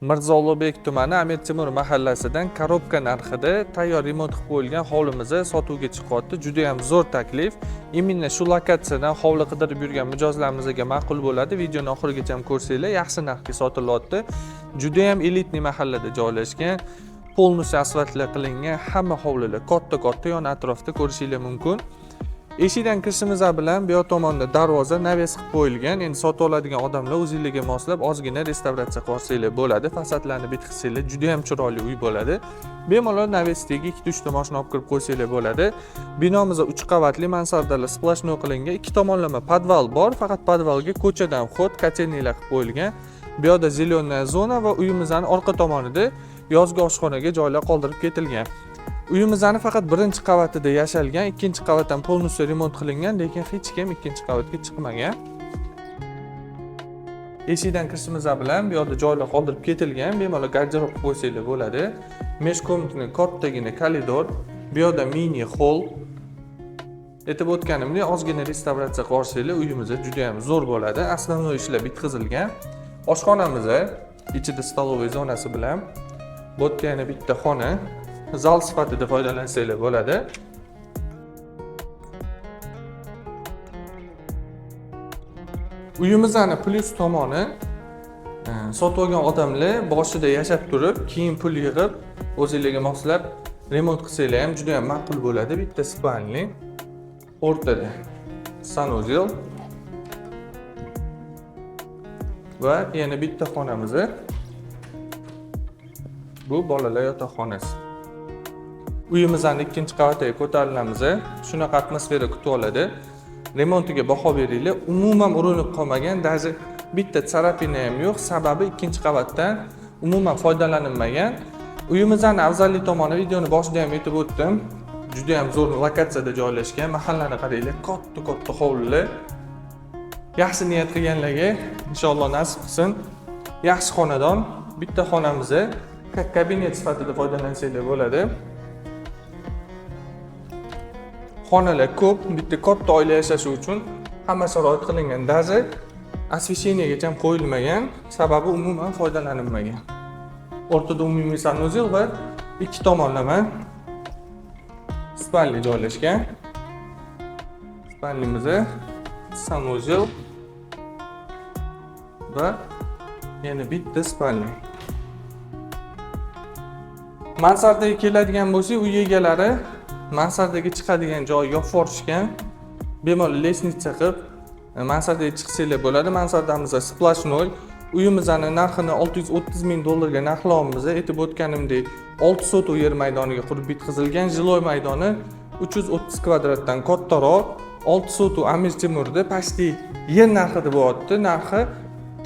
Mirzo Ulug'bek tumani Amir Temur mahallasidan korobka narxida tayyor remont qilib qo'yilgan hovlimizni sotuvga chiqyapti. Juda ham zo'r taklif. Именно shu lokatsiyadan hovli qidirib yurgan mijozlarimizga ma'qul bo'ladi. Videoni oxirigacha ham ko'rsanglar, yaxshi narxga sotilyapti. Juda ham elitniy mahallada joylashgan. Polностью asfaltlar qilingan hamma hovlilar katta-katta yon atrofda ko'rishingiz mumkin. Eshikdan kirishimiz bilan bu tomonda darvoza naves qilib qo'yilgan. Endi sotib oladigan odamlar o'zingizga moslab ozgina restavratsiya qilsanglar bo'ladi. Fasadlarni bitkizsanglar juda ham chiroyli uy bo'ladi. Bemalol navesdagi 2-3 ta mashina olib kirib qo'ysanglar bo'ladi. Binomiz 3 qavatli, mansardalar splashnoy qilingan. 2 tomonlama podval bor, faqat podvalga ko'chadan xod, kotelnilar qilib qo'yilgan. Bu yerda zeleniya zona va uyimizning orqa tomonida yozgi oshxonaga joylar qoldirib ketilgan. Uyimizning faqat birinchi qavatida yashalgan, ikkinchi qavatdan полностью remont qilingan, lekin hech kim ikkinchi qavatga chiqmagan. Eshikdan kirishimiz bilan bu yerda joylar qoldirib ketilgan, bemalol garderob qilib qo'ysanglar bo'ladi. Meshkomnatning kattagina koridor, bu yerda mini hol. Aytib o'tganimdek, ozgina restavratsiya qilsanglar uyimiz juda ham zo'r bo'ladi. Asosiy ishlar bitkazilgan. Oshxonamiz ichida stolovoy zonasi bilan bu yerda yana bitta xona, zal sifatida foydalansanglar bo'ladi. Uyimizning plyus tomoni sotib olgan odamlar boshida yashab turib, keyin pul yig'ib, o'zingizga moslab remont qilsanglar ham juda ham ma'qul bo'ladi. Bitta spalni, o'rtada sanuzel va yana bitta xonamiz. Bu bolalar yotoqxonasi. Uyimizning ikkinchi qavatiga ko'tarilamiz. Shunaqa atmosfera kutib oladi. Remontiga baho beringlar. Umuman urinib qolmagan, даже bitta tsarapina ham yo'q. Sababi ikkinchi qavatdan umuman foydalanilmagan. Uyimizning afzallik tomoni videoni boshida ham aytib o'tdim. Juda ham zo'r lokatsiyada joylashgan. Mahallani qaranglar, katta-katta hovlilar. Yaxshi niyat qilganlarga inshaalloh nasib qilsin. Yaxshi xonadon, bitta xonamiz kabinet sifatida foydalansanglar bo'ladi. Xonalar ko'p, bitta katta oila yashashi uchun hamma sharoit qilingan. Даже освещениyaga ham qo'yilmagan, sababi umuman foydalanilmagan. O'rtada umumiy sanuzel va ikki tomonlama spalni joylashgan. Spalnimiz sanuzel va yana bitta spalni. Mansardaga keladigan bo'lsak, uy egalari mansardaga chiqadigan joy yo'qforishgan. Bemalol lesnitsa qilib mansardaga chiqsanglar bo'ladi. Mansardamiz splashnoy. Uyimizning narxini $630,000 ga narxlayapmiz. Aytib o'tganimdek, 6 sotov yer maydoniga qurib bitkazilgan. Jiloy maydoni 330 kvadratdan kattaroq. 6 sotov Amir Temurda pasti yer narxida bo'lyapti. Narxi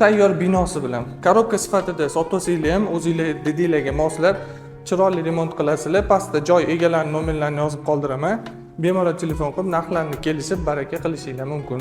tayyor binosi bilan. Korobka sifatida sotosanglar ham o'zingizlar dedinglarga moslab chiroyli remont qilasizlar. Pastda joy egalarining nomerlarini yozib qoldiraman. Bemalol telefon qilib narxlarni kelishib baraka qilishingiz mumkin.